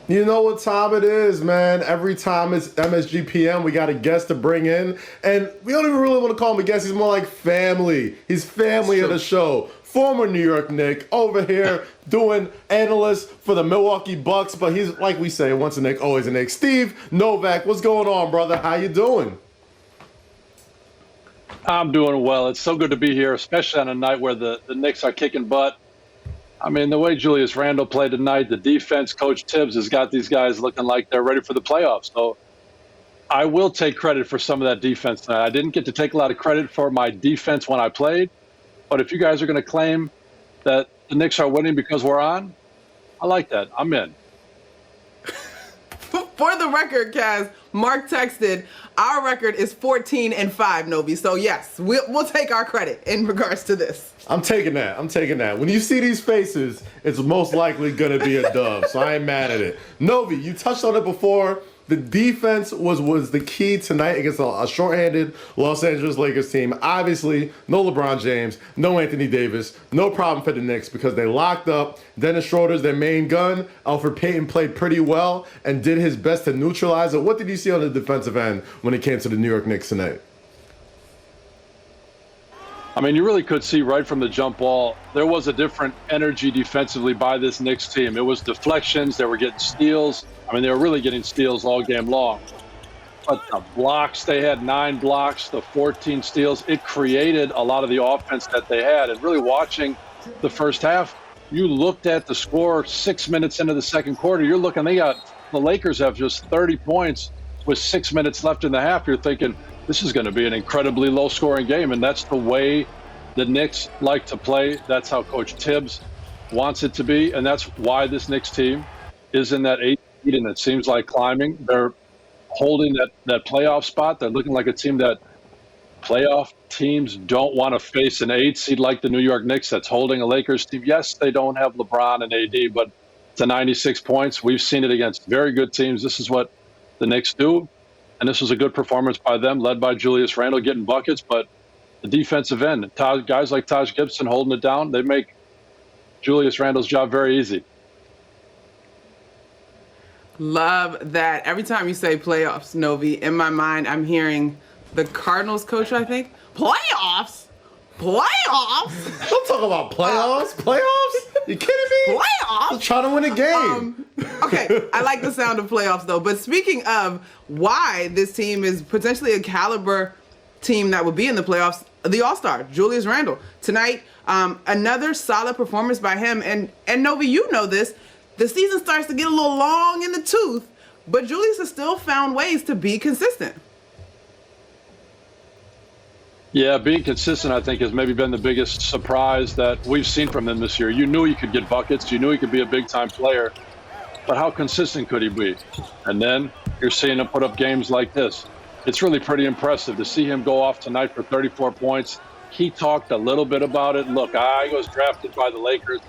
You know what time it is, man. Every time it's MSG PM, we got a guest to bring in. And we don't even really want to call him a guest. He's more like family. He's family of the show. Former New York Knick over here doing analyst for the Milwaukee Bucks. But he's, like we say, once a Knick, always a Knick. Steve Novak, what's going on, brother? How you doing? I'm doing well. It's so good to be here, especially on a night where the Knicks are kicking butt. I mean, the way Julius Randle played tonight, the defense, Coach Tibbs has got these guys looking like they're ready for the playoffs. So I will take credit for some of that defense tonight. I didn't get to take a lot of credit for my defense when I played, but if you guys are going to claim that the Knicks are winning because we're on, I like that. I'm in. For the record, Kaz, Mark texted, our record is 14-5, Novi. So yes, we'll take our credit in regards to this. I'm taking that. When you see these faces, it's most likely going to be a dub, so I ain't mad at it. Novi, you touched on it before. The defense was the key tonight against a shorthanded Los Angeles Lakers team. Obviously, no LeBron James, no Anthony Davis, no problem for the Knicks because they locked up. Dennis Schroeder's their main gun. Elfrid Payton played pretty well and did his best to neutralize it. What did you see on the defensive end when it came to the New York Knicks tonight? I mean, you really could see right from the jump ball, there was a different energy defensively by this Knicks team. It was deflections. They were getting steals. I mean, they were really getting steals all game long. But the blocks, they had 9 blocks, the 14 steals. It created a lot of the offense that they had. And really watching the first half, you looked at the score 6 minutes into the second quarter. You're looking, the Lakers have just 30 points with 6 minutes left in the half. You're thinking, this is going to be an incredibly low-scoring game, and that's the way the Knicks like to play. That's how Coach Tibbs wants it to be, and that's why this Knicks team is in that 8th seed, and it seems like climbing. They're holding that playoff spot. They're looking like a team that playoff teams don't want to face an 8th seed like the New York Knicks that's holding a Lakers team. Yes, they don't have LeBron and AD, but to 96 points, we've seen it against very good teams. This is what the Knicks do. And this was a good performance by them, led by Julius Randle getting buckets. But the defensive end, guys like Taj Gibson holding it down, they make Julius Randle's job very easy. Love that. Every time you say playoffs, Novi, in my mind, I'm hearing the Cardinals coach, I think. Playoffs? Playoffs? Don't talk about playoffs. Playoffs? You kidding me? Playoffs? I'm trying to win a game. Okay, I like the sound of playoffs, though. But speaking of why this team is potentially a caliber team that would be in the playoffs, the All-Star, Julius Randle. Tonight, another solid performance by him. And Novi, you know this. The season starts to get a little long in the tooth, but Julius has still found ways to be consistent. Yeah, being consistent, I think, has maybe been the biggest surprise that we've seen from him this year. You knew he could get buckets. You knew he could be a big-time player. But how consistent could he be? And then you're seeing him put up games like this. It's really pretty impressive to see him go off tonight for 34 points. He talked a little bit about it. Look, I was drafted by the Lakers.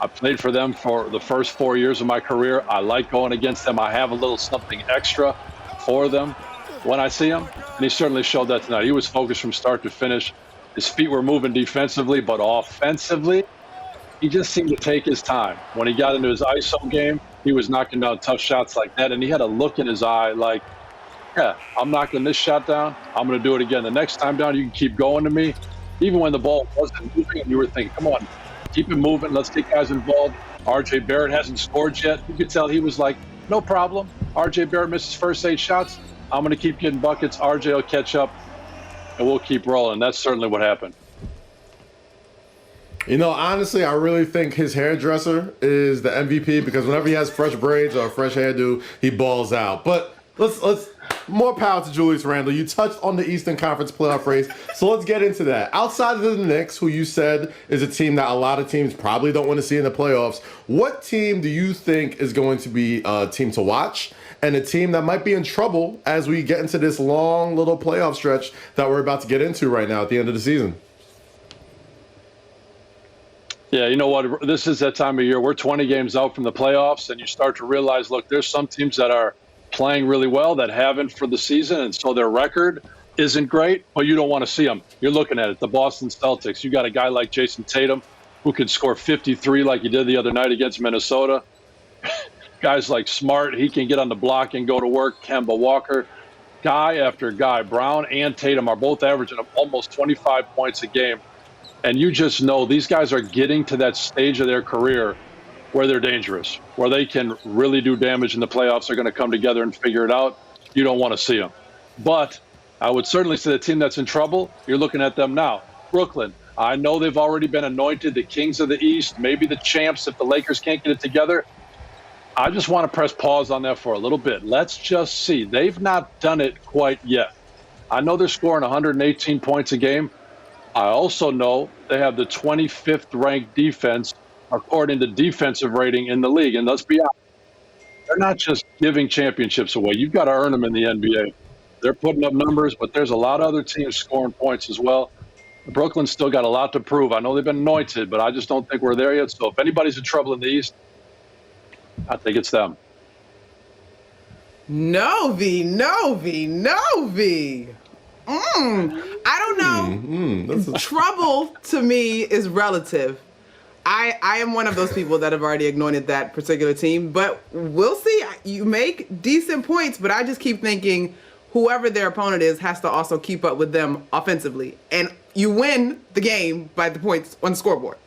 I played for them for the first 4 years of my career. I like going against them. I have a little something extra for them when I see him. And he certainly showed that tonight. He was focused from start to finish. His feet were moving defensively, but offensively, he just seemed to take his time. When he got into his ISO game, he was knocking down tough shots like that, and he had a look in his eye like, yeah, I'm knocking this shot down. I'm going to do it again. The next time down, you can keep going to me. Even when the ball wasn't moving, and you were thinking, come on, keep it moving. Let's get guys involved. R.J. Barrett hasn't scored yet. You could tell he was like, no problem. R.J. Barrett missed his first 8 shots. I'm going to keep getting buckets. R.J. will catch up, and we'll keep rolling. That's certainly what happened. You know, honestly, I really think his hairdresser is the MVP because whenever he has fresh braids or a fresh hairdo, he balls out. But let's more power to Julius Randle. You touched on the Eastern Conference playoff race, so let's get into that. Outside of the Knicks, who you said is a team that a lot of teams probably don't want to see in the playoffs, what team do you think is going to be a team to watch and a team that might be in trouble as we get into this long little playoff stretch that we're about to get into right now at the end of the season? Yeah, you know what? This is that time of year. We're 20 games out from the playoffs, and you start to realize, look, there's some teams that are playing really well that haven't for the season, and so their record isn't great, but you don't want to see them. You're looking at it. The Boston Celtics, you got a guy like Jason Tatum who can score 53 like he did the other night against Minnesota. Guys like Smart, he can get on the block and go to work. Kemba Walker, guy after guy. Brown and Tatum are both averaging almost 25 points a game. And you just know these guys are getting to that stage of their career where they're dangerous, where they can really do damage in the playoffs. They're going to come together and figure it out. You don't want to see them. But I would certainly say the team that's in trouble, you're looking at them now. Brooklyn, I know they've already been anointed the kings of the East, maybe the champs if the Lakers can't get it together. I just want to press pause on that for a little bit. Let's just see. They've not done it quite yet. I know they're scoring 118 points a game. I also know they have the 25th ranked defense according to defensive rating in the league. And let's be honest, they're not just giving championships away. You've got to earn them in the NBA. They're putting up numbers, but there's a lot of other teams scoring points as well. Brooklyn's still got a lot to prove. I know they've been anointed, but I just don't think we're there yet. So if anybody's in trouble in the East, I think it's them. Novi. I don't know. Trouble to me is relative. I am one of those people that have already anointed that particular team, but we'll see. You make decent points, but I just keep thinking whoever their opponent is has to also keep up with them offensively. And you win the game by the points on the scoreboard.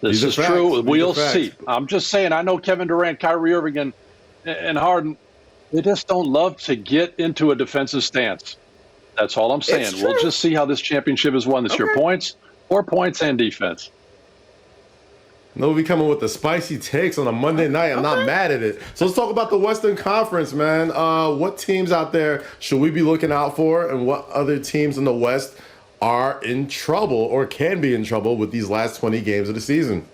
This is true. We'll see. I'm just saying, I know Kevin Durant, Kyrie Irving, and Harden, they just don't love to get into a defensive stance. That's all I'm saying. We'll just see how this championship is won this year. Points, 4 points, and defense. Novi coming with the spicy takes on a Monday night. I'm not mad at it. So let's talk about the Western Conference, man. What teams out there should we be looking out for, and what other teams in the West are in trouble or can be in trouble with these last 20 games of the season?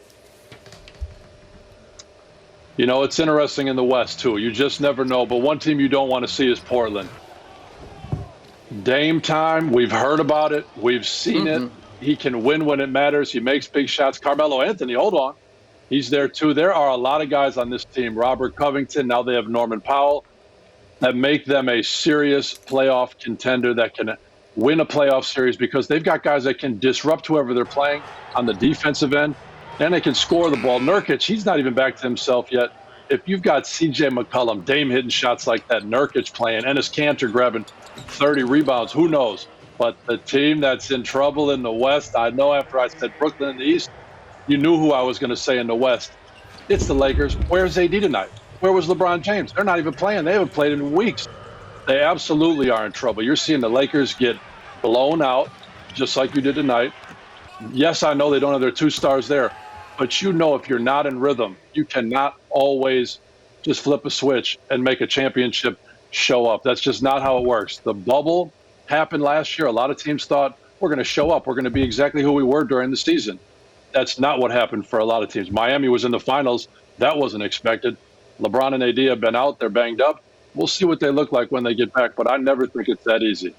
You know, it's interesting in the West, too. You just never know. But one team you don't want to see is Portland. Dame time, we've heard about it. We've seen it. He can win when it matters. He makes big shots. Carmelo Anthony, hold on. He's there, too. There are a lot of guys on this team. Robert Covington, now they have Norman Powell, that make them a serious playoff contender that can win a playoff series because they've got guys that can disrupt whoever they're playing on the defensive end, and they can score the ball. Nurkic, he's not even back to himself yet. If you've got C.J. McCollum, Dame hitting shots like that, Nurkic playing, Enes Kanter grabbing 30 rebounds, who knows? But the team that's in trouble in the West, I know after I said Brooklyn in the East, you knew who I was going to say in the West. It's the Lakers. Where's AD tonight? Where was LeBron James? They're not even playing. They haven't played in weeks. They absolutely are in trouble. You're seeing the Lakers get blown out, just like you did tonight. Yes, I know they don't have their two stars there, but you know if you're not in rhythm, you cannot always just flip a switch and make a championship show up. That's just not how it works. The bubble happened last year. A lot of teams thought, we're going to show up. We're going to be exactly who we were during the season. That's not what happened for a lot of teams. Miami was in the finals. That wasn't expected. LeBron and AD have been out. They're banged up. We'll see what they look like when they get back, but I never think it's that easy.